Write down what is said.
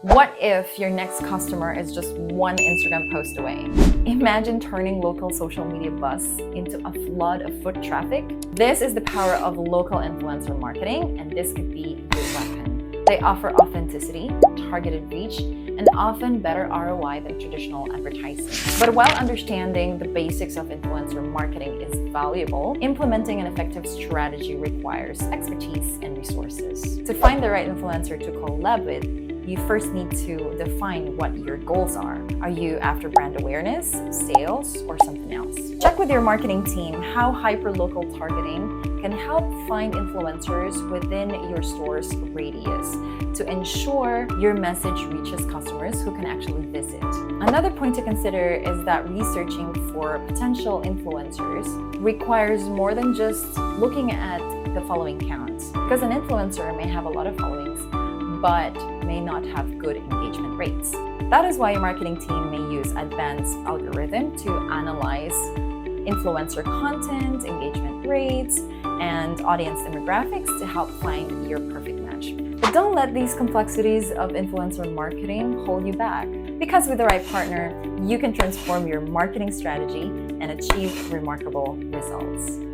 What if your next customer is just one Instagram post away? Imagine turning local social media buzz into a flood of foot traffic. This is the power of local influencer marketing, and this could be your weapon. They offer authenticity, targeted reach, and often better ROI than traditional advertising. But while understanding the basics of influencer marketing is valuable, implementing an effective strategy requires expertise and resources. To find the right influencer to collab with, you first need to define what your goals are. Are you after brand awareness, sales, or something else? Check with your marketing team how hyperlocal targeting can help find influencers within your store's radius to ensure your message reaches customers who can actually visit. Another point to consider is that researching for potential influencers requires more than just looking at the following count, because an influencer may have a lot of followings but may not have good engagement rates. That is why your marketing team may use advanced algorithm to analyze influencer content, engagement rates, and audience demographics to help find your perfect match. But don't let these complexities of influencer marketing hold you back, because with the right partner, you can transform your marketing strategy and achieve remarkable results.